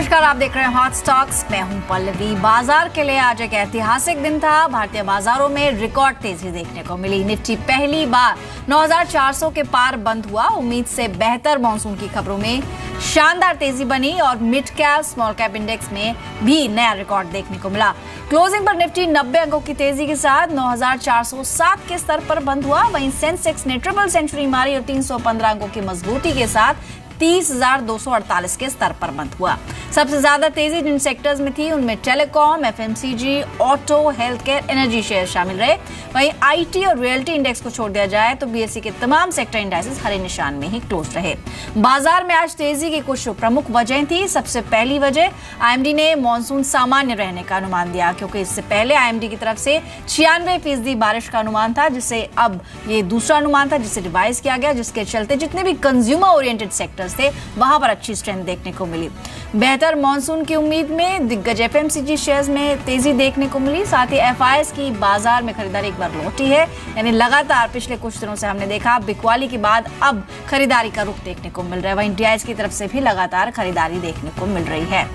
नमस्कार, आप देख रहे हैं हॉट स्टॉक्स। मैं हूं पल्लवी। बाजार के लिए आज एक ऐतिहासिक दिन था। भारतीय बाजारों में रिकॉर्ड तेजी देखने को मिली। निफ्टी पहली बार 9400 के पार बंद हुआ। उम्मीद से बेहतर मॉनसून की खबरों में शानदार तेजी बनी और mid cap small cap index में भी नया रिकॉर्ड देखने को मिला। क्लोजिंग पर निफ्टी 90 अंकों की तेजी के साथ 9407 के स्तर पर बंद हुआ। वहीं सेंसेक्स ने ट्रिपल सेंचुरी मारी और 315 अंकों की मजबूती के साथ 30,248 के स्तर पर बंद हुआ। सबसे ज्यादा तेजी जिन सेक्टर्स में थी उनमें telecom, FMCG, auto, health care, energy share शामिल रहे। वहीं आईटी और रियल्टी इंडेक्स को छोड़ दिया जाए तो बीएसई के तमाम सेक्टर इंडेक्सेस हरे निशान में ही क्लोज रहे। बाजार में आज तेजी की कुछ प्रमुख वजह थी। सबसे पहली वजह, आईएमडी ने मॉनसून सामान्य रहने का अनुमान दिया, क्योंकि इससे पहले आईएमडी की तरफ से 96% बारिश का अनुमान था, जिससे अब ये दूसरा अनुमान था जिसे रिवाइज किया गया, जिसके चलते जितने भी कंज्यूमर ओरिएंटेड सेक्टर थे वहां पर अच्छी स्ट्रेंथ देखने को मिली। बेहतर मॉनसून की उम्मीद में दिग्गज एफएमसीजी शेयर्स में तेजी देखने को मिली। साथ ही एफआईएस की बाजार में खरीदारी एक बार लौटी है। यानी लगातार पिछले कुछ दिनों से हमने देखा बिकवाली के बाद अब खरीदारी का रुख देखने को मिल रहा है। वहीं डीआईएस की तरफ से भी लगातार खरीदारी देखने को मिल रही है।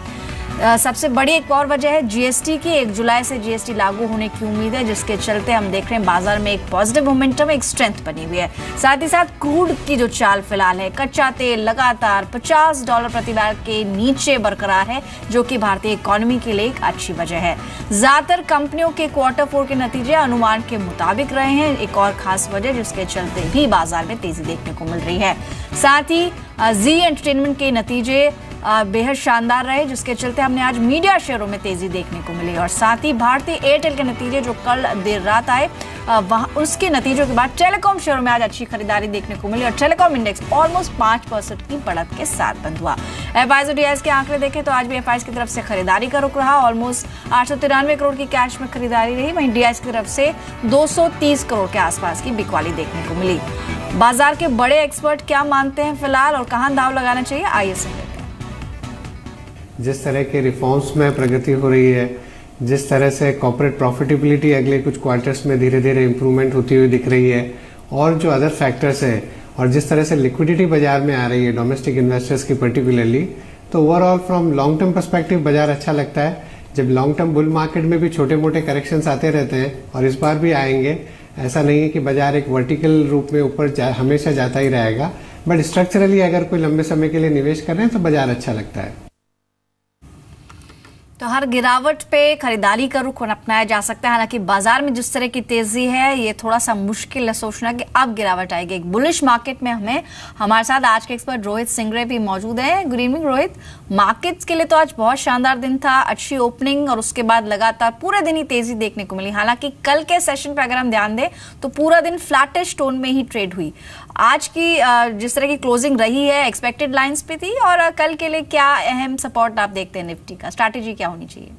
सबसे बड़ी एक और वजह है जीएसटी की। 1 जुलाई से जीएसटी लागू होने की उम्मीद है, जिसके चलते हम देख रहे हैं बाजार में एक पॉजिटिव मोमेंटम, एक स्ट्रेंथ बनी हुई है। साथ ही साथ क्रूड की जो चाल फिलहाल है, कच्चा तेल लगातार $50 प्रति बैरल के नीचे बरकरार है, जो कि भारतीय इकोनॉमी के लिए एक अच्छी वजह है। ज्यादातर कंपनियों के Q4 के नतीजे अनुमान के मुताबिक रहे हैं, एक और खास वजह जिसके चलते भी बाजार में तेजी देखने को मिल रही है। साथ ही जी एंटरटेनमेंट के नतीजे बेहद शानदार रहे, जिसके चलते हमने आज मीडिया शेयरों में तेजी देखने को मिली। और साथ ही भारतीय एयरटेल के नतीजे जो कल देर रात आए, वहां उसके नतीजों के बाद टेलीकॉम शेयरों में आज अच्छी खरीदारी देखने को मिली और टेलीकॉम इंडेक्स ऑलमोस्ट 5% की बढ़त के साथ बंद हुआ। एफआईएस और डीआईएस के आंकड़े देखें तो आज भी एफआईएस की तरफ से खरीदारी का रुख रहा। ऑलमोस्ट 893 करोड़ की कैश में खरीदारी रही। वहीं डीआईएस की तरफ से 230 करोड़ के आसपास की बिकवाली देखने को मिली। बाजार के बड़े एक्सपर्ट क्या मानते हैं फिलहाल और कहां दाव लगाना चाहिए, आइए सुनते हैं। जिस तरह के रिफॉर्म्स में प्रगति हो रही है, जिस तरह से कॉर्पोरेट प्रॉफिटेबिलिटी अगले कुछ क्वार्टर्स में धीरे धीरे इंप्रूवमेंट होती हुई दिख रही है, और जो अदर फैक्टर्स हैं, और जिस तरह से लिक्विडिटी बाजार में आ रही है डोमेस्टिक इन्वेस्टर्स की पर्टिकुलरली, तो overall from long term perspective बाजार अच्छा लगता है। जब लॉन्ग टर्म बुल मार्केट में भी छोटे मोटे करेक्शंस आते रहते हैं और इस बार भी आएंगे, ऐसा नहीं है कि बाजार एक वर्टिकल रूप में ऊपर हमेशा जाता ही रहेगा, बट स्ट्रक्चरली अगर कोई लंबे समय के लिए निवेश कर रहे हैं तो बाजार अच्छा लगता है। तो हर गिरावट पे खरीदारी का रुख अपनाया जा सकता है। हालांकि बाजार में जिस तरह की तेजी है, ये थोड़ा सा मुश्किल है सोचना कि अब गिरावट आएगी। एक बुलिश मार्केट में हमारे साथ आज के एक्सपर्ट रोहित सिंगरे भी मौजूद हैं। Good evening Rohit. मार्केट्स के लिए तो आज बहुत शानदार दिन था, अच्छी ओपनिंग और उसके बाद लगातार पूरे दिन ही तेजी देखने को मिली। हालांकि कल के सेशन पे अगर हम ध्यान दें तो पूरा दिन फ्लैटिश टोन में ही ट्रेड हुई। आज की जिस तरह की क्लोजिंग रही है एक्सपेक्टेड लाइंस पे थी, और कल के लिए क्या अहम सपोर्ट आप देखते हैं, निफ्टी का स्ट्रैटेजी क्या होनी चाहिए?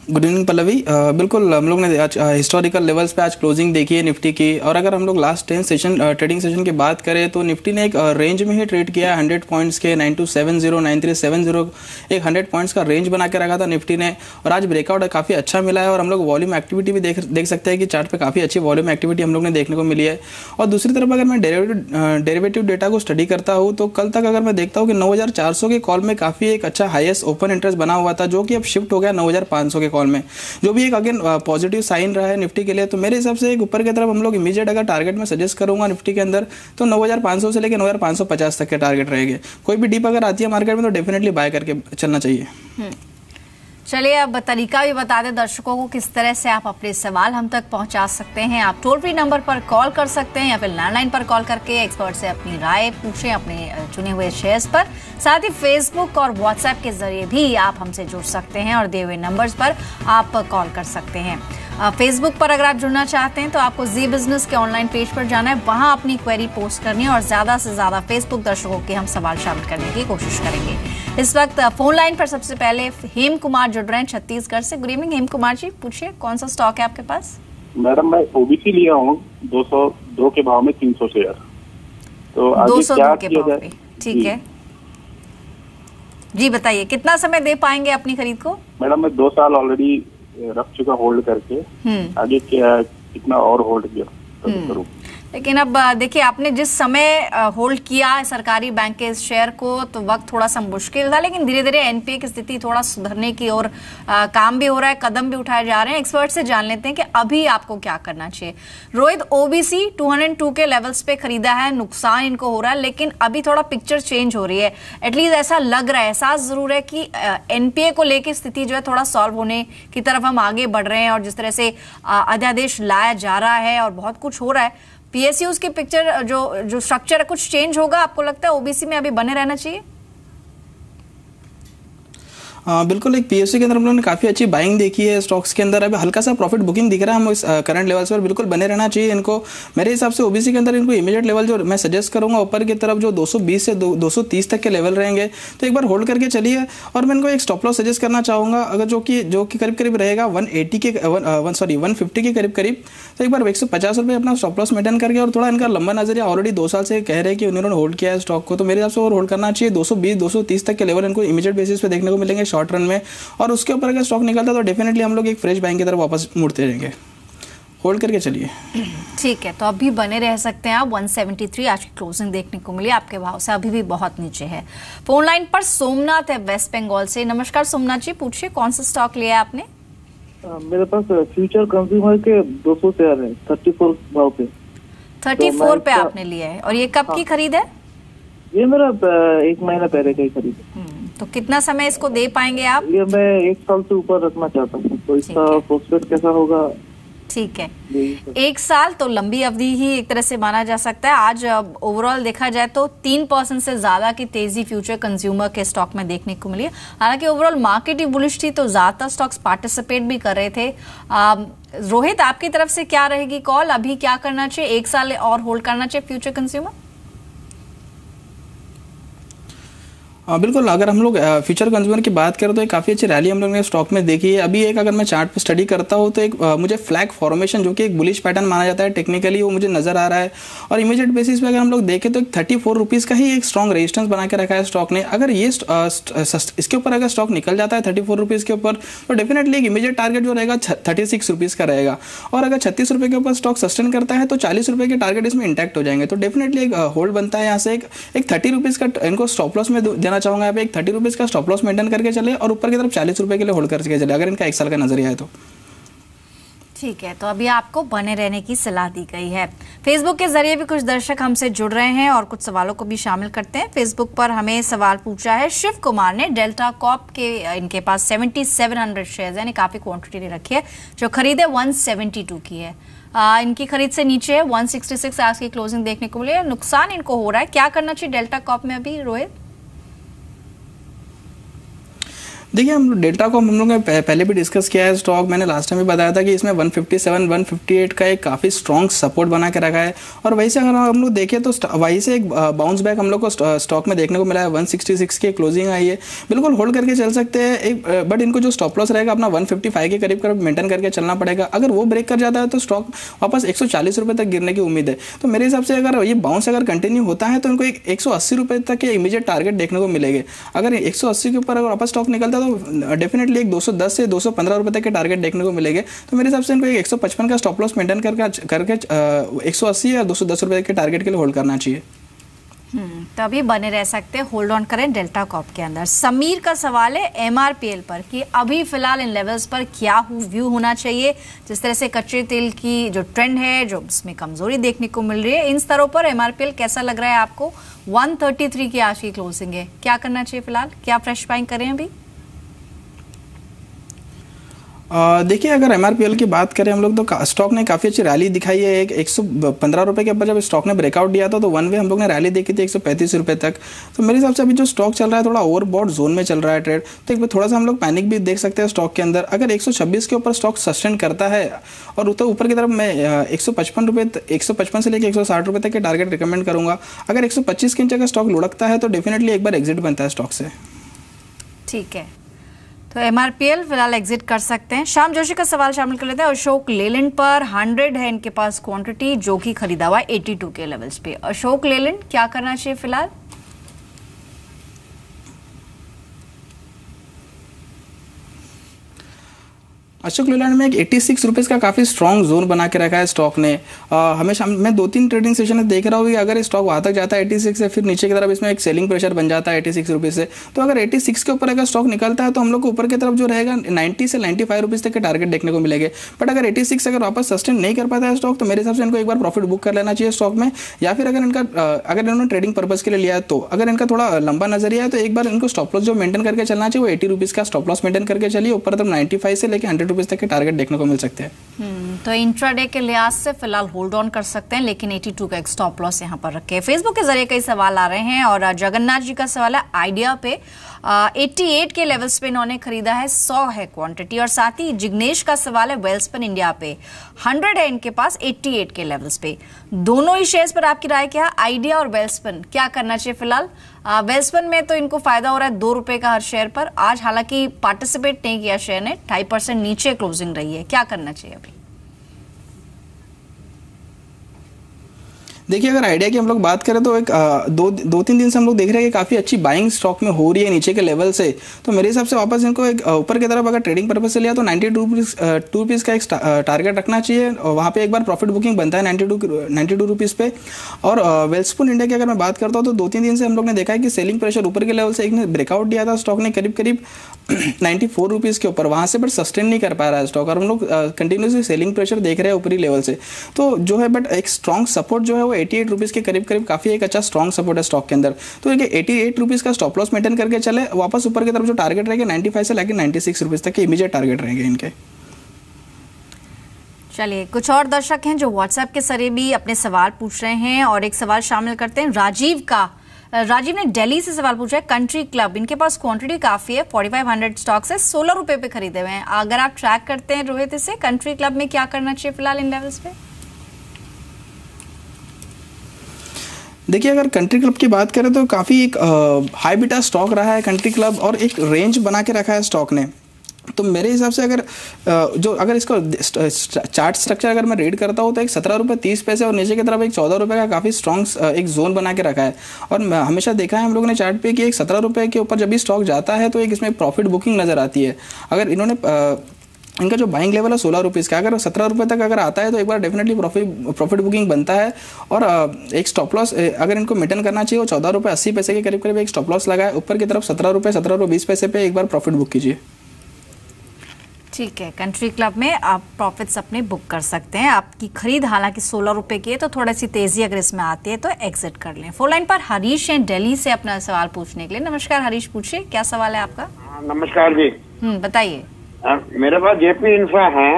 Good evening Pallavi. बिल्कुल हम लोग ने आज हिस्टोरिकल लेवल्स पे आज क्लोजिंग देखी है निफ्टी की, और अगर हम लोग लास्ट 10 सेशन ट्रेडिंग सेशन की बात करें तो निफ्टी ने एक रेंज में ही ट्रेड किया 100 पॉइंट्स के 9270 9370, एक 100 पॉइंट्स का रेंज बना के रखा था निफ्टी ने, और आज ब्रेकआउट काफ़ी अच्छा मिला है। और हम लोग वॉल्यूम एक्टिविटी भी देख सकते हैं कि चार्ट पे काफ़ी अच्छी वॉल्यूम एक्टिविटी हम लोग ने देखने को मिली है। और दूसरी तरफ अगर मैं डेरिवेटिव डेटा को स्टडी करता हूँ तो कल तक अगर मैं देखता हूँ कि 9400 के कॉल में काफ़ी एक अच्छा हाईएस्ट ओपन इंटरेस्ट बना हुआ था, जो कि अब शिफ्ट हो गया 9500 के कॉल में, जो भी एक अगेन पॉजिटिव साइन रहा है निफ्टी के लिए। तो मेरे हिसाब से एक ऊपर की तरफ हम लोग इमीडिएट अगर टारगेट में सजेस्ट करूंगा निफ्टी के अंदर तो 9500 से लेकर 9550 तक के टारगेट रहेंगे। कोई भी डीप अगर आती है मार्केट में तो डेफिनेटली बाय करके चलना चाहिए। चलिए अब तरीका भी बता दें दर्शकों को किस तरह से आप अपने सवाल हम तक पहुंचा सकते हैं। आप टोल फ्री नंबर पर कॉल कर सकते हैं या फिर लैंडलाइन पर कॉल करके एक्सपर्ट से अपनी राय पूछें अपने चुने हुए शेयर्स पर। साथ ही फेसबुक और व्हाट्सएप के जरिए भी आप हमसे जुड़ सकते हैं और दिए हुए नंबर्स पर आप कॉल कर सकते हैं। फेसबुक पर अगर आप जुड़ना चाहते हैं तो आपको जी बिजनेस के ऑनलाइन पेज पर जाना है, वहां अपनी क्वेरी पोस्ट करनी है और ज्यादा से ज्यादा फेसबुक दर्शकों के हम सवाल शामिल करने की कोशिश करेंगे। इस वक्त फोन लाइन पर सबसे पहले हेम कुमार जुड़ रहे हैं छत्तीसगढ़ से। गुड इवनिंग हेम कुमार जी, पूछिए कौन सा स्टॉक है आपके पास? मैडम मैं ओबीसी लिया हूँ 202 के भाव में 300 शेयर, तो आगे 202 के भाव पे, ठीक है जी, बताइए कितना समय दे पाएंगे अपनी खरीद को? मैडम मैं 2 साल ऑलरेडी रख चुका होल्ड करके, आगे क्या कितना और होल्ड करूँ? लेकिन अब देखिए, आपने जिस समय होल्ड किया सरकारी बैंक के इस शेयर को, तो वक्त थोड़ा सा मुश्किल था, लेकिन धीरे धीरे एनपीए की स्थिति थोड़ा सुधरने की और काम भी हो रहा है, कदम भी उठाए जा रहे हैं। एक्सपर्ट से जान लेते हैं कि अभी आपको क्या करना चाहिए। रोहित, ओबीसी 202 के लेवल्स पे खरीदा है, नुकसान इनको हो रहा है, लेकिन अभी थोड़ा पिक्चर चेंज हो रही है। एटलीस्ट ऐसा लग रहा है, एहसास जरूर है कि एनपीए को लेकर स्थिति जो है थोड़ा सॉल्व होने की तरफ हम आगे बढ़ रहे हैं, और जिस तरह से अध्यादेश लाया जा रहा है और बहुत कुछ हो रहा है, पीएसयूज की पिक्चर जो स्ट्रक्चर है कुछ चेंज होगा। आपको लगता है ओबीसी में अभी बने रहना चाहिए? बिल्कुल, एक पीएसयू के अंदर हम लोगों ने काफ़ी अच्छी बाइंग देखी है स्टॉक्स के अंदर। अभी हल्का सा प्रॉफिट बुकिंग दिख रहा है, हम इस करंट लेवल्स पर बिल्कुल बने रहना चाहिए इनको। मेरे हिसाब से ओबीसी के अंदर इनको इमीडिएट लेवल जो मैं सजेस्ट करूंगा ऊपर की तरफ जो 220 से 230 तक के लेवल रहेंगे, तो एक बार होल्ड करके चलिए। और मैं इनको एक स्टॉप लॉस सजेस्ट करना चाहूँगा, अगर जो कि करीब करीब रहेगा 150 के करीब करीब, तो एक बार 150 रुपये अपना स्टॉप लॉस मेंटेन करके, और थोड़ा इनका लंबा नजरिया ऑलरेडी 2 साल से कह रहे हैं कि उन्होंने होल्ड किया है स्टॉक को, तो मेरे हिसाब से और होल्ड करना चाहिए। 220-230 तक के लेवल इनको इमीडिएट बेसिस पे देखने को मिलेंगे शॉर्ट रन में, और उसके ऊपर अगर स्टॉक निकलता है तो डेफिनेटली हम लोग एक फ्रेश बाइंग की तरफ वापस मुड़ते रहेंगे। होल्ड करके चलिए। ठीक है, तो अभी बने रह सकते हैं आप। 173 आज की क्लोजिंग देखने को मिली, आपके भाव से अभी भी बहुत नीचे है। फोन लाइन पर सोमनाथ है वेस्ट बंगाल से। नमस्कार सोमनाथ जी, पूछिए कौन सा स्टॉक लिया है आपने? मेरे पास फ्यूचर कंज्यूमर के 200 शेयर है 34 भाव पे। 34 पे आपने लिया है, और ये कब की खरीद है? ये मेरा 1 महीना पहले का ही खरीद है। तो कितना समय इसको दे पाएंगे आप? ये मैं 1 साल से ऊपर रखना चाहता हूँ, तो इसका प्रोस्पेक्ट कैसा होगा? ठीक है, 1 साल तो लंबी अवधि ही एक तरह से माना जा सकता है। आज ओवरऑल देखा जाए तो 3% से ज्यादा की तेजी फ्यूचर कंज्यूमर के स्टॉक में देखने को मिली है। हालांकि ओवरऑल मार्केट ही बुलिश थी, तो ज्यादातर स्टॉक्स पार्टिसिपेट भी कर रहे थे। रोहित, आपकी तरफ से क्या रहेगी कॉल? अभी क्या करना चाहिए? 1 साल और होल्ड करना चाहिए फ्यूचर कंज्यूमर? बिल्कुल, अगर हम लोग फ्यूचर कंज्यूमर की बात करें तो एक काफ़ी अच्छी रैली हम लोग ने स्टॉक में देखी है। अभी एक अगर मैं चार्ट पे स्टडी करता हूँ तो एक मुझे फ्लैग फॉर्मेशन जो कि एक बुलिश पैटर्न माना जाता है टेक्निकली, वो मुझे नजर आ रहा है। और इमीडिएट बेसिस पे अगर हम लोग देखें तो एक 34 रुपीज़ का ही एक स्ट्रॉन्ग रेजिस्टेंस बना के रखा है स्टॉक ने। अगर ये इसके ऊपर अगर स्टॉक निकल जाता है 34 रुपीज़ के ऊपर, तो डेफिनेटली एक इमीडिएट टारगेट जो रहेगा 36 रुपीज़ का रहेगा। और अगर 36 रुपये के ऊपर स्टॉक सस्टेन करता है तो 40 रुपये के टारगेट इसमें इंटैक्ट हो जाएंगे। तो डेफिनेटली एक होल्ड बनता है यहाँ से। एक 30 रुपीज़ का इनको स्टॉप लॉस में देना चाहूँगा यहाँ पे। एक 30 रुपीज़ का स्टॉप लॉस मेंटेन करके चले, और ऊपर की तरफ 40 रुपये के लिए होल्ड करके चले, अगर इनका 1 साल का नजरिया है तो। ठीक है, तो अभी आपको बने रहने की सलाह दी गई है। फेसबुक के जरिए भी कुछ दर्शक हमसे जुड़ रहे हैं और कुछ सवालों को भी शामिल करते हैं। फेसबुक पर हमें सवाल पूछा है शिव कुमार ने। डेल्टा कॉर्प के इनके पास 7700 शेयर्स यानी काफी क्वांटिटी रखी है। जो खरीद है 172 की है। इनकी खरीद से नीचे है 166 आज की क्लोजिंग देखने को मिली है। नुकसान इनको हो रहा है, क्या करना चाहिए डेल्टा कॉर्प में अभी रोहित? देखिए, हम डेल्टा को हम लोग ने पहले भी डिस्कस किया है स्टॉक। मैंने लास्ट टाइम भी बताया था कि इसमें 157 158 का एक काफ़ी स्ट्रॉन्ग सपोर्ट बना के रखा है। और वहीं से अगर हम लोग देखें तो वहीं से एक बाउंस बैक हम लोग को स्टॉक में देखने को मिला है। 166 की क्लोजिंग आई है, बिल्कुल होल्ड करके चल सकते हैं एक, बट इनको जो स्टॉप लॉस रहेगा अपना 155 के करीब मेंटेन करके चलना पड़ेगा। अगर वो ब्रेक कर जाता है तो स्टॉक वापस 140 रुपये तक गिरने की उम्मीद है। तो मेरे हिसाब से अगर ये बाउंस अगर कंटिन्यू होता है तो इनको एक 180 रुपये तक के इमीडिएट टारगेट देखने को मिलेंगे। अगर 180 के ऊपर अगर वापस स्टॉक निकलता है तो डेफिनेटली एक 210 से 215 रुपए तक के टारगेट देखने को मिलेंगे। तो मेरे हिसाब से इनको एक 155 का स्टॉप लॉस मेंटेन करके 180 या 210 रुपए के टारगेट के लिए होल्ड करना चाहिए। तो अभी बने रह सकते हैं, होल्ड ऑन करें डेल्टा कॉर्प के अंदर। समीर का सवाल है एमआरपीएल पर कि अभी फिलहाल इन लेवल्स पर क्या व्यू होना चाहिए। जिस तरह से कच्चे तेल की जो ट्रेंड है, जो इसमें कमजोरी देखने को मिल रही है, इन स्तरों पर एमआरपीएल कैसा लग रहा है आपको? 133 की आज की क्लोजिंग है, क्या करना चाहिए फिलहाल? क्या फ्रेश बाइंग करें अभी? देखिए, अगर एमआरपीएल की बात करें हम लोग तो स्टॉक ने काफ़ी अच्छी रैली दिखाई है। एक 115 रुपये के ऊपर जब स्टॉक ने ब्रेकआउट दिया था तो वन वे हम लोग ने रैली देखी थी 135 रुपये तक। तो मेरे हिसाब से अभी जो स्टॉक चल रहा है थोड़ा ओवरबॉट जोन में चल रहा है ट्रेड, तो एक थोड़ा सा हम लोग पैनिक भी देख सकते हैं स्टॉक के अंदर। अगर 126 के ऊपर स्टॉक सस्टेन करता है और तो ऊपर की तरफ मैं 155 से लेकर 160 रुपये तक के टारगेट रिकमेंड करूँगा। अगर 125 के नीचे का स्टॉक लुढ़कता है तो डेफिनेटली एक बार एग्जिट बनता है स्टॉक से। ठीक है, तो एमआरपीएल फिलहाल एग्जिट कर सकते हैं। श्याम जोशी का सवाल शामिल कर लेते हैं। अशोक लेलैंड पर 100 है इनके पास क्वांटिटी, जो कि खरीदा हुआ 82 के लेवल्स पे। अशोक लेलैंड क्या करना चाहिए फिलहाल? अशोक लेलैंड में एक 86 रुपीज़ का काफ़ी स्ट्रॉन्ग जोन बना के रखा है स्टॉक ने। हमेशा मैं 2-3 ट्रेडिंग सेशन में देख रहा हूँ कि अगर स्टॉक वहाँ तक जाता है 86 से, फिर नीचे की तरफ इसमें एक सेलिंग प्रेशर बन जाता है 86 रुपीज़ से। तो अगर 86 के ऊपर अगर स्टॉक निकलता है तो हम लोग को ऊपर की तरफ जो रहेगा 90 से 95 रुपीज़ तक के टारगेट देखने को मिलेंगे। बट अगर 86 अगर वापस सस्टेन नहीं कर पाता है स्टॉक, तो मेरे हिसाब से इनको एक बार प्रॉफिट बुक कर लेना चाहिए स्टॉक में, या फिर अगर इन्होंने ट्रेडिंग पर्पज़ के लिए लिया है तो अगर इनका थोड़ा लंबा नजरिया है तो एक बार इनको स्टॉप लॉस जो मेंटेन करके चलना चाहिए वो 80 रुपीज़ का स्टॉप लॉस मेंटेन करके चलिए। ऊपर तरफ 95 से लेकर 100 रुपीज़ तक के टारगेट देखने को मिल सकते हैं। तो इंट्राडे के लिहाज से फिलहाल होल्ड ऑन कर सकते हैं, लेकिन 82 का एक स्टॉप लॉस यहाँ पर रखे। फेसबुक के जरिए कई सवाल आ रहे हैं और जगन्नाथ जी का सवाल है आइडिया पे 88 के लेवल्स पे इन्होंने खरीदा है, 100 है क्वांटिटी। और साथ ही जिग्नेश का सवाल है वेल्सपन इंडिया पे 100 है इनके पास 88 के लेवल्स पे। दोनों ही शेयर्स पर आपकी राय क्या? आइडिया और वेल्सपन क्या करना चाहिए फिलहाल? वेल्सपन में तो इनको फायदा हो रहा है 2 रुपए का हर शेयर पर। आज हालांकि पार्टिसिपेट नहीं किया शेयर ने, 2.5% नीचे क्लोजिंग रही है, क्या करना चाहिए अभी? देखिए अगर आइडिया की हम लोग बात करें तो एक 2-3 दिन से हम लोग देख रहे हैं कि काफ़ी अच्छी बाइंग स्टॉक में हो रही है नीचे के लेवल से। तो मेरे हिसाब से वापस इनको एक ऊपर की तरफ अगर ट्रेडिंग पर्पज से लिया तो 92 रुपीज़ का एक टारगेट रखना चाहिए और वहाँ पे एक बार प्रॉफिट बुकिंग बनता है 92 रुपीज़ पे। और वेल्सपून इंडिया की अगर मैं बात करता हूँ तो 2-3 दिन से हम लोग ने देखा है कि सेलिंग प्रेशर ऊपर के लेवल से एक ने ब्रेकआउट दिया था स्टॉक ने करीब 94 रुपीज़ के ऊपर, वहाँ से बट सस्टेन नहीं कर पा रहा है स्टॉक और हम लोग कंटिन्यूसली सेलिंग प्रेशर देख रहे हैं ऊपरी लेवल से। तो जो है बट एक स्ट्रॉन्ग सपोर्ट जो है वो 88 रुपीज़ के करीब काफ़ी एक अच्छा स्ट्रॉन्ग सपोर्ट है स्टॉक के अंदर। तो 88 रुपीज़ का स्टॉप लॉस मेंटेन करके चले, वापस ऊपर की तरफ जो टारगेट रहेगा 95 से लेकर 96 रुपीज़ तक के इमीडिएट टारगेट रहेंगे इनके। चलिए कुछ और दर्शक हैं जो व्हाट्सएप के जरिए भी अपने सवाल पूछ रहे हैं और एक सवाल शामिल करते हैं राजीव ने दिल्ली से सवाल पूछा है। कंट्री क्लब, इनके पास क्वांटिटी काफी है, 4500 स्टॉक्स है, 16 रुपए पे खरीदे हुए हैं। अगर आप ट्रैक करते हैं रोहित इसे, कंट्री क्लब में क्या करना चाहिए फिलहाल इन लेवल्स पे? देखिए अगर कंट्री क्लब की बात करें तो काफ़ी एक हाई बीटा स्टॉक रहा है कंट्री क्लब और एक रेंज बना के रखा है स्टॉक ने। तो मेरे हिसाब से अगर इसको चार्ट स्ट्रक्चर अगर मैं रीड करता हूँ तो एक 17 रुपये 30 पैसे और नीचे की तरफ एक 14 रुपये का काफ़ी स्ट्रॉन्ग एक जोन बना के रखा है। और हमेशा देखा है हम लोगों ने चार्ट पे कि एक 17 रुपये के ऊपर जब भी स्टॉक जाता है तो एक इसमें प्रॉफिट बुकिंग नज़र आती है। अगर इन्होंने इनका जो बाइंग लेवल है 16 रुपीज़ का, अगर 17 रुपये तक अगर आता है तो एक बार डेफिनेटली प्रॉफिट बुकिंग बनता है। और एक स्टॉप लॉस अगर इनको मेंटेन करना चाहिए वो 14 रुपये 80 पैसे के करीब एक स्टॉप लॉस लगा है। ऊपर की तरफ 17 रुपये 20 पैसे पे एक बार प्रॉफिट बुक कीजिए। ठीक है, कंट्री क्लब में आप प्रॉफिट्स अपने बुक कर सकते हैं। आपकी खरीद हालांकि 16 रुपए की है तो थोड़ी सी तेजी अगर इसमें आती है तो एग्जिट कर लें। फोन लाइन पर हरीश हैं दिल्ली से अपना सवाल पूछने के लिए। नमस्कार हरीश, पूछिए क्या सवाल है आपका? नमस्कार जी। बताइए। मेरे पास जेपी इंफ्रा है,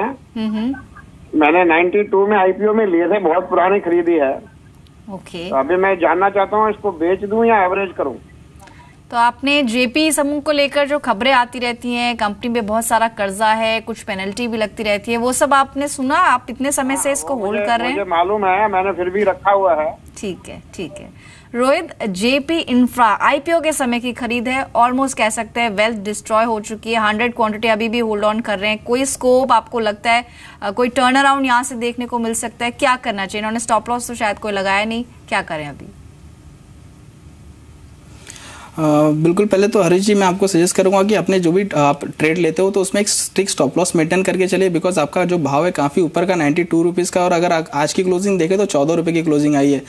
मैंने 92 में आईपीओ में लिए थे, बहुत पुरानी खरीदी है। ओके, तो अभी मैं जानना चाहता हूँ इसको बेच दूं या एवरेज करूं? तो आपने जेपी समूह को लेकर जो खबरें आती रहती हैं, कंपनी में बहुत सारा कर्जा है, कुछ पेनल्टी भी लगती रहती है, वो सब आपने सुना? आप इतने समय से इसको होल्ड कर रहे हैं? मुझे मालूम है, मैंने फिर भी रखा हुआ है। ठीक है रोहित, जेपी इंफ्रा आईपीओ के समय की खरीद है, ऑलमोस्ट कह सकते हैं वेल्थ डिस्ट्रॉय हो चुकी है, 100 क्वांटिटी अभी भी होल्ड ऑन कर रहे हैं। कोई स्कोप आपको लगता है कोई टर्न अराउंड यहाँ से देखने को मिल सकता है? क्या करना चाहिए? इन्होंने स्टॉप लॉस तो शायद कोई लगाया नहीं, क्या करें अभी? बिल्कुल, पहले तो हरीश जी मैं आपको सजेस्ट करूंगा कि अपने जो भी आप ट्रेड लेते हो तो उसमें एक स्ट्रिक्ट स्टॉप लॉस मेंटेन करके चलिए, बिकॉज आपका जो भाव है काफ़ी ऊपर का 92 रुपीज़ का और अगर आज की क्लोजिंग देखें तो 14 रुपये की क्लोजिंग आई है।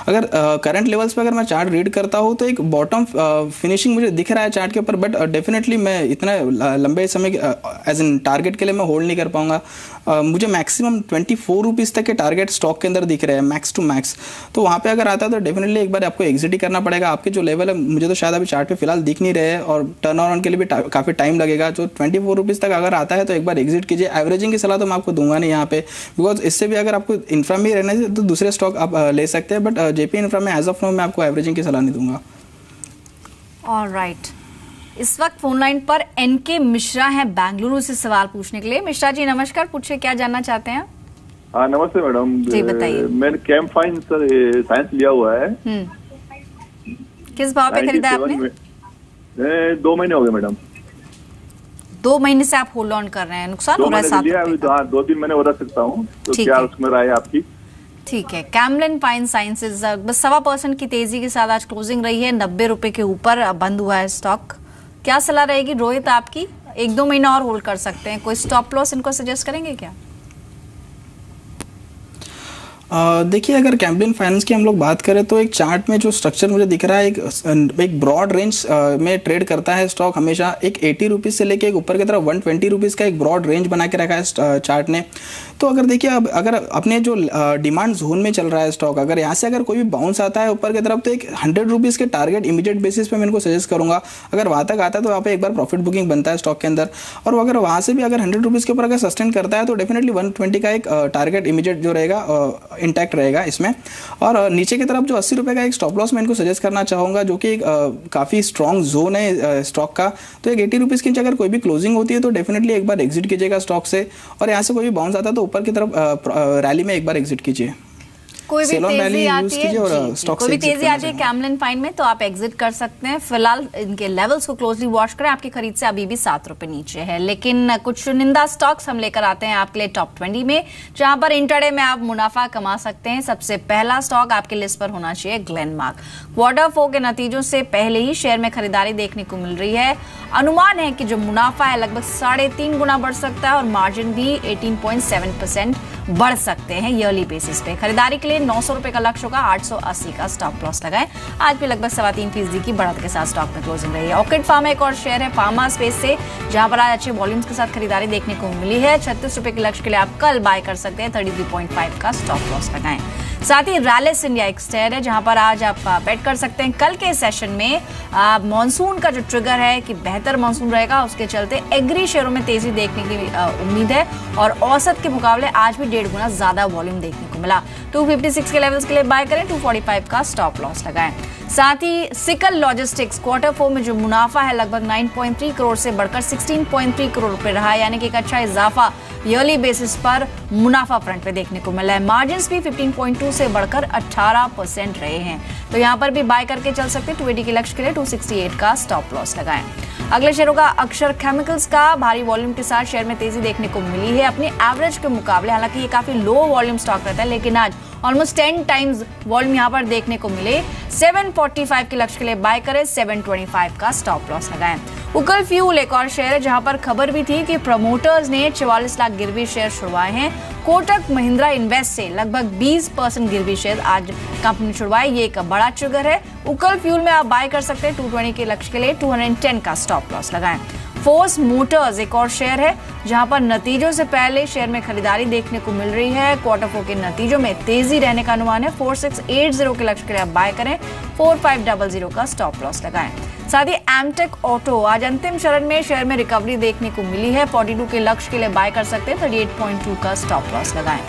अगर करंट लेवल्स पे अगर मैं चार्ट रीड करता हूँ तो एक बॉटम फिनिशिंग मुझे दिख रहा है चार्ट के ऊपर, बट डेफिनेटली मैं इतना लंबे समय एज एन टारगेट के लिए मैं होल्ड नहीं कर पाऊंगा। मुझे मैक्सिमम 24 रुपीज़ तक के टारगेट स्टॉक के अंदर दिख रहे हैं मैक्स टू मैक्स। तो वहाँ पे अगर आता है तो डेफिनेटली एक बार आपको एग्जिट ही करना पड़ेगा। आपके जो लेवल है मुझे तो शायद अभी चार्ट पे फिलहाल दिख नहीं रहे हैं और टर्न अराउंड के लिए भी काफ़ी टाइम लगेगा। जो 24 रुपीज़ तक अगर आता है तो एक बार एग्जिट कीजिए। एवरेजिंग की सलाह तो मैं आपको दूंगा नहीं यहाँ पे, बिकॉज इससे भी अगर आपको इंफ्रा में रहने से तो दूसरे स्टॉक आप ले सकते हैं, बट जेपी इंफ्रा में एज ऑफ नाउ मैं आपको एवरेजिंग की सलाह नहीं दूंगा। ऑलराइट, इस वक्त फोन लाइन पर एनके मिश्रा हैं बेंगलुरु से सवाल पूछने के लिए। मिश्रा जी नमस्कार, पूछिए क्या जानना चाहते हैं? हाँ नमस्ते मैडम जी बताइए। मैंने कैम फाइन साइंस लिया हुआ है। किस भाव पे खरीदा आपने? 2 महीने हो गए मैडम। 2 महीने से आप होल्ड ऑन कर रहे हैं, नुकसान हो रहा है? 2-3 महीने और रख सकता हूँ, तो क्या उसमें राय है आपकी? ठीक है, कैमलिन फाइन साइंसेज बस 1.25% की तेजी के साथ आज क्लोजिंग रही है, 90 रुपए के ऊपर बंद हुआ है स्टॉक। क्या सलाह रहेगी रोहित आपकी? 1-2 महीना और होल्ड कर सकते हैं? कोई स्टॉप लॉस इनको सजेस्ट करेंगे क्या? देखिए, अगर कैम्पलिन फाइनेंस की हम लोग बात करें तो एक चार्ट में जो स्ट्रक्चर मुझे दिख रहा है, एक ब्रॉड रेंज में ट्रेड करता है स्टॉक हमेशा। एक 80 रुपीज़ से लेके एक ऊपर की तरफ 120 रुपीज़ का एक ब्रॉड रेंज बना के रखा है चार्ट ने। तो अगर देखिए, अब अगर अपने जो डिमांड जोन में चल रहा है स्टॉक, अगर यहाँ से अगर कोई भी बाउंस आता है ऊपर की तरफ तो एक 100 रुपीज़ के टारगेट इमीडिएट बेसिस पे मैं इनको सजेस्ट करूँगा। अगर वहाँ तक आता है तो वहाँ पे एक बार प्रॉफिट बुकिंग बनता है स्टॉक के अंदर, और अगर वहाँ से भी अगर 100 रुपीज़ के ऊपर अगर सस्टेन करता है तो डेफिनेटली 120 का एक टारगेट इमीडिएट जो रहेगा इंटैक्ट रहेगा इसमें। और नीचे की तरफ जो 80 रुपये का एक स्टॉप लॉस मैं इनको सजेस्ट करना चाहूँगा, जो कि काफ़ी स्ट्रॉन्ग जोन है स्टॉक का। तो एक 80 रुपीज़ की अगर कोई भी क्लोजिंग होती है तो डेफिनेटली एक बार एग्जिट कीजिएगा स्टॉक से, और यहाँ से कोई भी बाउंस आता है तो ऊपर की तरफ रैली में एक बार एग्जिट कीजिए। कोई भी तेजी आती है कैम्पलिन फाइन में तो आप एग्जिट कर सकते हैं। फिलहाल इनके लेवल्स को क्लोजली वॉच करें, आपकी खरीद से अभी भी 7 रुपए नीचे है। लेकिन कुछ चुनिंदा स्टॉक्स हम लेकर आते हैं आपके लिए टॉप 20 में, जहां पर इंट्राडे में आप मुनाफा कमा सकते हैं। सबसे पहला स्टॉक आपके लिस्ट पर होना चाहिए ग्लेनमार्क। क्वार्टर 4 के नतीजों से पहले ही शेयर में खरीदारी देखने को मिल रही है। अनुमान है कि जो मुनाफा है लगभग 3.5 गुना बढ़ सकता है और मार्जिन भी 18.7% बढ़ सकते हैं ईयरली बेसिस पे। खरीदारी के लिए 900 रुपए का लक्ष्य होगा, 880 का स्टॉप लॉस लगाएं। आज भी लगभग 3.25% की बढ़त के साथ स्टॉक में क्लोजिंग रही है। ऑर्किड फार्मा एक और शेयर है फार्मा स्पेस से, जहां पर आज अच्छे वॉल्यूम्स के साथ खरीदारी देखने को मिली है। 36 रुपए के लक्ष्य के लिए आप कल बाय कर सकते हैं, 33.5 का स्टॉप लॉस लगाएं। साथ ही रैलिस इंडिया एक शेयर है, जहां पर आज आप बेट कर सकते हैं कल के सेशन में मॉनसून का जो ट्रिगर है कि बेहतर मॉनसून रहेगा, उसके चलते एग्री शेयरों में तेजी देखने की उम्मीद है और औसत के मुकाबले आज भी 1.5 गुना ज्यादा वॉल्यूम देखने को मिला। 256 के लेवल्स के लिए बाय करें, 245 का स्टॉप लॉस लगाएं। साथ ही सिकल लॉजिस्टिक्स क्वार्टर 4 में जो मुनाफा है लगभग 9.3 करोड़ से बढ़कर 16.3 करोड़ रुपए रहा है, यानी कि एक अच्छा इजाफा ईयरली बेसिस पर मुनाफा फ्रंट पे देखने को मिला है। मार्जिन भी 15.2 से बढ़कर 18% रहे हैं, तो यहां पर भी बाय करके चल सकते हैं। 280 के लक्ष्य के लिए 268 का स्टॉप लॉस लगाएं। अगले शेयरों का अक्षर केमिकल्स का भारी वॉल्यूम के साथ शेयर में तेजी देखने को मिली है अपनी एवरेज के मुकाबले। हालांकि ये काफी लो वॉल्यूम स्टॉक रहता है, लेकिन आज ऑलमोस्ट 10 टाइम्स वॉल्यूम यहां पर देखने को मिले। 745 के लक्ष्य के लिए बाय करें, 725 का स्टॉप लॉस लगाएं। उकल फ्यूल एक और शेयर है, जहां पर खबर भी थी कि प्रमोटर्स ने 44 लाख गिरवी शेयर छुड़वाए हैं। कोटक महिंद्रा इन्वेस्ट से लगभग 20% गिरवी शेयर आज कंपनी छुड़वाए, ये एक बड़ा ट्रिगर है। उकल फ्यूल में आप बाय कर सकते हैं, 220 के लक्ष्य के लिए 210 का स्टॉप लॉस लगाएं। फोर्स मोटर्स एक और शेयर है, जहां पर नतीजों से पहले शेयर में खरीदारी देखने को मिल रही है। क्वार्टर 4 के नतीजों में तेजी रहने का अनुमान है। 4680 के लक्ष्य के लिए आप बाय करें, 4500 का स्टॉप लॉस लगाएं। साथ ही एमटेक ऑटो आज अंतिम चरण में शेयर में रिकवरी देखने को मिली है। 42 के लक्ष्य के लिए बाय कर सकते हैं, 38.2 का स्टॉप लॉस लगाएं।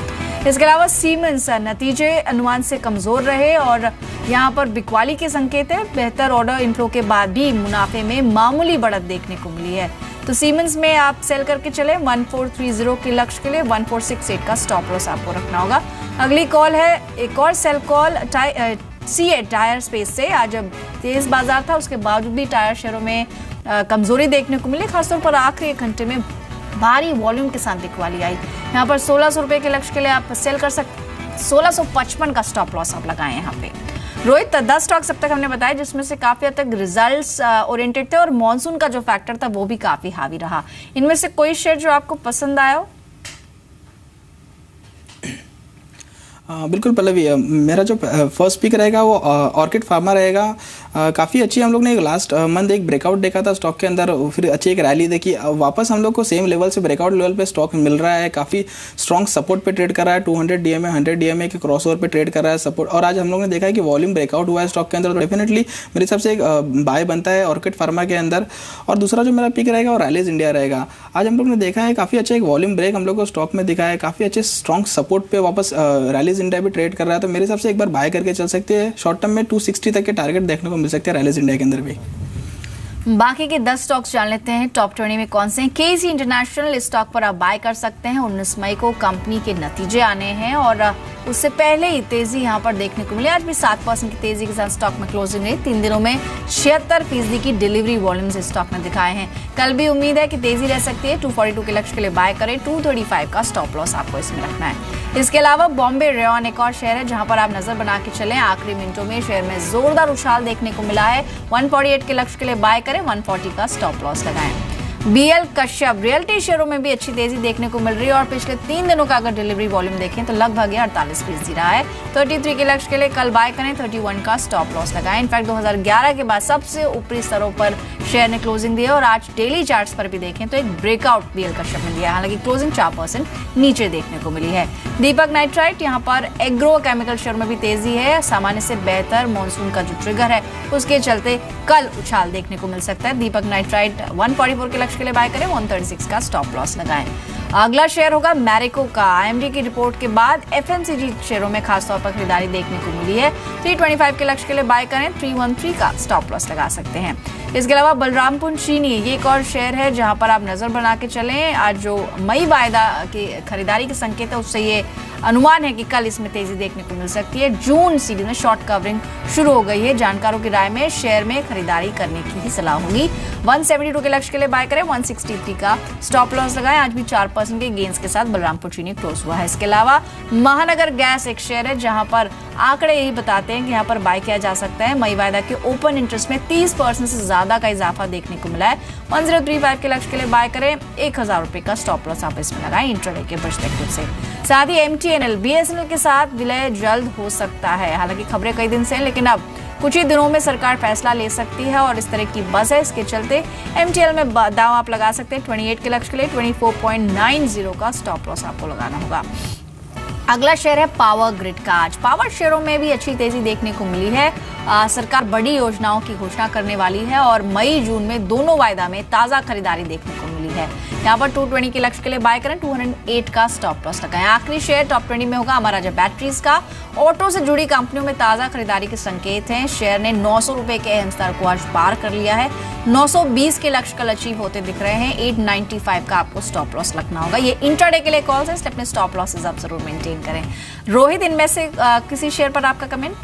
इसके अलावा सीमेंस नतीजे अनुमान से कमजोर रहे और यहां पर बिकवाली के संकेत है। बेहतर ऑर्डर इनफ्लो के बाद भी मुनाफे में मामूली बढ़त देखने को मिली है, तो सीमेंस में आप सेल करके चले। 1430 के लक्ष्य के लिए 1468 का स्टॉप लॉस आपको रखना होगा। अगली कॉल है एक और cell call CA tyre space से। आज तेज बाजार था, उसके बावजूद भी टायर शेयरों में कमजोरी देखने को मिली, खासतौर पर आखिरी 1 घंटे में भारी वॉल्यूम के साथ बिकवाली आई। यहाँ पर 1600 रुपए के लक्ष्य के लिए आप सेल कर सकते, 1655 का स्टॉप लॉस आप लगाएं यहाँ पे। रोहित, 10 स्टॉक्स अब तक हमने बताया, जिसमें से काफी हद तक रिजल्ट्स ओरिएंटेड थे और मॉनसून का जो फैक्टर था वो भी काफी हावी रहा। इनमें से कोई शेयर जो आपको पसंद आया हो? बिल्कुल पल्लवी, मेरा जो फर्स्ट पिक रहेगा वो ऑर्किड फार्मा रहेगा। काफ़ी अच्छी हम लोग ने लास्ट मंथ एक ब्रेकआउट देखा था स्टॉक के अंदर, फिर अच्छी एक रैली देखी। वापस हम लोग को सेम लेवल से ब्रेकआउट लेवल पे स्टॉक मिल रहा है। काफ़ी स्ट्रॉन्ग सपोर्ट पे ट्रेड कर रहा है, 200 DMA 100 DMA के क्रॉसओवर पे ट्रेड कर रहा है सपोर्ट। और आज हम लोग ने देखा है कि वॉल्यूम ब्रेकआउट हुआ है स्टॉक के अंदर, तो डेफिनेटली मेरे हिसाब से एक बाय बनता है ऑर्किड फार्मा के अंदर। और दूसरा जो मेरा पिक रहेगा वो रैलीज इंडिया रहेगा। आज हम लोग ने देखा है काफ़ी अच्छा एक वॉल्यूम ब्रेक हम लोग को स्टॉक में दिखा है, काफ़ी अच्छे स्ट्रॉन्ग सपोर्ट पे वापस रैलीज इंडिया भी ट्रेड कर रहा है, तो मेरे हिसाब से एक बार बाय करके चल सकते हैं। शॉर्ट टर्म में 260 तक के टारगेट देखने को मिल सकते हैं रैलीज इंडिया के अंदर भी। बाकी के 10 स्टॉक्स जान लेते हैं टॉप 20 में कौन से हैं। केसी इंटरनेशनल स्टॉक पर आप बाय कर सकते हैं। 19 मई को कंपनी के नतीजे आने हैं और उससे पहले ही तेजी यहां पर देखने को मिली। आज भी 7% की तेजी के साथ स्टॉक में क्लोजिंग रही। 3 दिनों में 76% की डिलीवरी वॉल्यूम्स स्टॉक में दिखाए हैं। कल भी उम्मीद है कि तेजी रह सकती है। 242 के लक्ष्य के लिए बाय करें, 235 का स्टॉप लॉस आपको इसमें रखना है। इसके अलावा बॉम्बे रेयन एक और शेयर है, जहां पर आप नजर बना के चलें। आखिरी मिनटों में शेयर में जोरदार उछाल देखने को मिला है। 148 के लक्ष्य के लिए बाय करें, 140 का स्टॉप लॉस लगाएं। बीएल कश्यप, रियल्टी शेयरों में भी अच्छी तेजी देखने को मिल रही है और पिछले 3 दिनों का अगर डिलीवरी वॉल्यूम देखें तो लगभग 48% रहा है। 33 के लक्ष्य के लिए कल बाय करें, 31 का स्टॉप लॉस लगाएं। इनफैक्ट 2011 के बाद सबसे ऊपरी स्तरों पर शेयर ने क्लोजिंग दी है और आज डेली चार्ट्स पर भी देखें तो एक ब्रेकआउट बीएल कश्यप ने दिया है, हालांकि क्लोजिंग 4% नीचे देखने को मिली है। दीपक नाइट्राइट, यहाँ पर एग्रो केमिकल शेयर में भी तेजी है, सामान्य से बेहतर मॉनसून का जो ट्रिगर है उसके चलते कल उछाल देखने को मिल सकता है। दीपक नाइट्राइट 144 के लक्ष्य के लिए बाय करें, 136 का स्टॉप लॉस लगाएं। अगला शेयर होगा मैरिको का। आईएमडी की रिपोर्ट के बाद एफएमसीजी शेयरों में खासतौर पर खरीदारी देखने को मिली है। 325 के लक्ष्य के लिए बाय करें, 313 का स्टॉप लॉस लगा सकते हैं। इसके अलावा बलरामपुर चीनी, ये एक और शेयर है जहां पर आप नजर बना के चलें। आज जो मई वायदा की खरीदारी के संकेत है उससे ये अनुमान है कि कल इसमें तेजी देखने को मिल सकती है। जून सीरीज में शॉर्ट कवरिंग शुरू हो गई है। जानकारों की राय में शेयर में खरीदारी करने की ही सलाह होगी। 172 के लक्ष्य के लिए बाय करें, 163 का स्टॉप लॉस लगाएं। आज भी 4% के गेंस के साथ बलरामपुर चीनी क्लोज हुआ है। इसके अलावा महानगर गैस एक शेयर है जहां पर आंकड़े यही बताते हैं कि यहाँ पर बाय किया जा सकता है। मई वायदा के ओपन इंटरेस्ट में 30% से ज्यादा का इजाफा देखने को मिला है। 1035 के लक्ष्य के लिए बाय करें, 1000 रुपए का स्टॉप लॉस आप इसमें लगाएं इंट्राडे के पर्सपेक्टिव से। साथ ही एमटीएनएल, बीएसएनएल के साथ विलय जल्द हो सकता है। हालांकि खबरें कई दिन से हैं, लेकिन अब कुछ ही दिनों में सरकार फैसला ले सकती है और इस तरह की बस है। इसके चलते एमटीएल में दाव आप लगा सकते हैं। 28 के लक्ष्य के लिए 24.90 का स्टॉप लॉस आपको लगाना होगा। अगला शेयर है पावर ग्रिड का। आज पावर शेयरों में भी अच्छी तेजी देखने को मिली है। सरकार बड़ी योजनाओं की घोषणा करने वाली है और मई जून में दोनों वायदा में ताजा खरीदारी देखने को मिली है। यहाँ पर 220 के लक्ष्य के लिए बाय करें, 208 का स्टॉप लॉस लगाएं। आखिरी शेयर टॉप 20 में होगा अमर राजा बैटरीज का। ऑटो से जुड़ी कंपनियों में ताजा खरीदारी के संकेत हैं। शेयर ने 900 रुपए के अहम स्तर को आज पार कर लिया है। 920 के लक्ष्य कल अचीव होते दिख रहे हैं। 895 का आपको स्टॉप लॉस लगना होगा। ये इंट्राडे के लिए कॉल है, इसलिए अपने स्टॉप लॉसेज आप जरूर मेंटेन करें। रोहित, इनमें से किसी शेयर पर आपका कमेंट?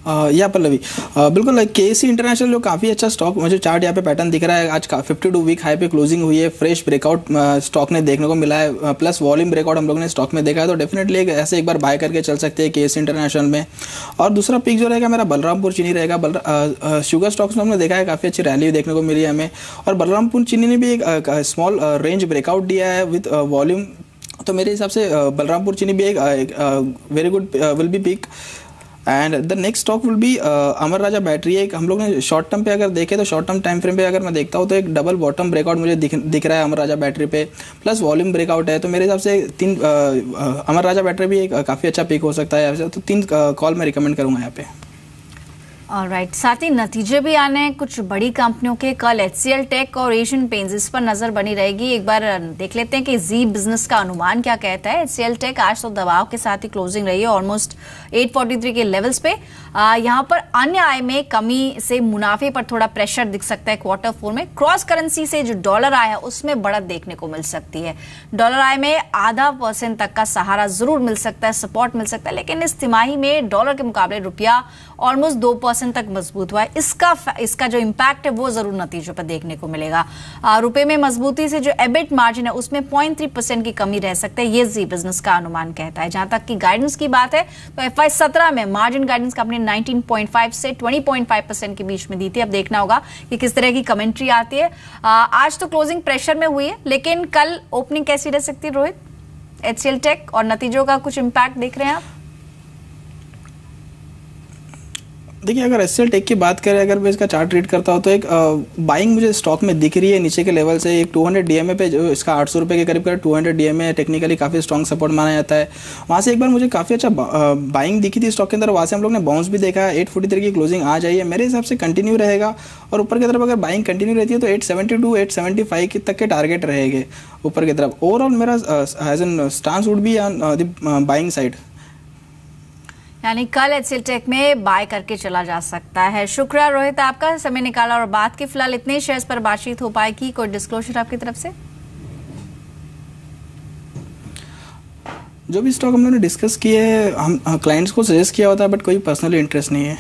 या पल्लवी, बिल्कुल केसी इंटरनेशनल जो काफ़ी अच्छा स्टॉक, मुझे चार्ट यहाँ पे पैटर्न दिख रहा है। आज 52 वीक हाई पे क्लोजिंग हुई है। फ्रेश ब्रेकआउट स्टॉक ने देखने को मिला है, प्लस वॉल्यूम ब्रेकआउट हम लोग ने स्टॉक में देखा है। तो डेफिनेटली ऐसे एक बार बाय करके चल सकते हैं केसी इंटरनेशनल में। और दूसरा पिक जो रहेगा मेरा बलरामपुर चीनी रहेगा। शुगर स्टॉक्स में हमने देखा है काफ़ी अच्छी रैली देखने को मिली है हमें। और बलरामपुर चीनी ने भी एक स्मॉल रेंज ब्रेकआउट दिया है विद वॉल्यूम। तो मेरे हिसाब से बलरामपुर चीनी भी एक very good will be pick. And the next stock will be Amara Raja battery. एक हम लोग ने शॉर्ट टर्म पे अगर देखे तो शॉर्ट टर्म टाइम फ्रेम पे अगर मैं देखता हूँ तो एक डबल बॉटम ब्रेकआउट मुझे दिख रहा है अमर राजा बैटरी पे, प्लस वॉल्यूम ब्रेकआउट है। तो मेरे हिसाब से अमर राजा बैटरी भी एक काफ़ी अच्छा पिक हो सकता है। तो 3 कॉल मैं रिकमेंड करूँगा यहाँ पे। ऑलराइट, साथ ही नतीजे भी आने हैं कुछ बड़ी कंपनियों के कल। HCL टेक और एशियन पेंट्स, इस पर नजर बनी रहेगी। एक बार देख लेते हैं कि जी बिजनेस का अनुमान क्या कहता है। HCL टेक आज तो दबाव के साथ ही क्लोजिंग रही है, ऑलमोस्ट 843 के लेवल्स पे। यहाँ पर अन्य आय में कमी से मुनाफे पर थोड़ा प्रेशर दिख सकता है Q4 में। क्रॉस करेंसी से जो डॉलर आय है उसमें बढ़त देखने को मिल सकती है। डॉलर आय में 0.5% तक का सहारा जरूर मिल सकता है, सपोर्ट मिल सकता है, लेकिन इस तिमाही में डॉलर के मुकाबले रुपया ऑलमोस्ट 2% तक मजबूत हुआ है। इसका जो इम्पैक्ट है वो जरूर नतीजों पर देखने को मिलेगा। रुपए में मजबूती से जो एबिट मार्जिन है उसमें 0.3% की कमी रह सकता है, ये जी बिजनेस का अनुमान कहता है। जहां तक की गाइडेंस की बात है तो FY17 में मार्जिन गाइडेंस कंपनी 19.5 से 20.5% के बीच में दी थी। अब देखना होगा कि किस तरह की कमेंट्री आती है। आज तो क्लोजिंग प्रेशर में हुई है, लेकिन कल ओपनिंग कैसी रह सकती है रोहित? HCL टेक और नतीजों का कुछ इम्पैक्ट देख रहे हैं आप? देखिए, अगर HCL टेक की बात करें, अगर मैं इसका चार्ट रीड करता हूँ तो एक बाइंग मुझे स्टॉक में दिख रही है नीचे के लेवल से। एक 200 DMA पे जो इसका 800 रुपये के करीब 200 DMA टेक्निकली काफ़ी स्ट्रॉन्ग सपोर्ट माना जाता है। वहाँ से एक बार मुझे काफ़ी अच्छा बाइंग दिखी थी स्टॉक के अंदर। वहाँ से हम लोग ने बाउंस भी देखा है। 843 की क्लोजिंग आ जाइए, मेरे हिसाब से कंटिन्यू रहेगा। और ऊपर की तरफ अगर बाइंग कंटिन्यू रहती है तो 872 875 तक के टारगेट रहेंगे ऊपर की तरफ। ओवरऑल मेरा as an stance would be on the buying side, यानी कल HCL टेक में बाय करके चला जा सकता है। शुक्रिया रोहित, आपका समय निकाला और बात की। फिलहाल इतने शेयर्स पर बातचीत हो पाएगी। कोई डिस्क्लोजर आपकी तरफ से? जो भी स्टॉक हम लोगों ने डिस्कस किए हम क्लाइंट्स को सजेस्ट किया होता है, बट कोई पर्सनली इंटरेस्ट नहीं है।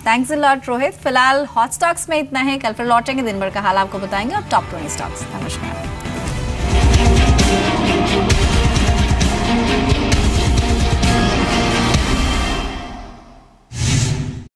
Thanks a lot Rohit. फिलहाल हॉट स्टॉक्स में इतना है, कल फिर लौटेंगे, दिन भर का हाल आपको बताएंगे और टॉप 20 स्टॉक्स। नमस्कार।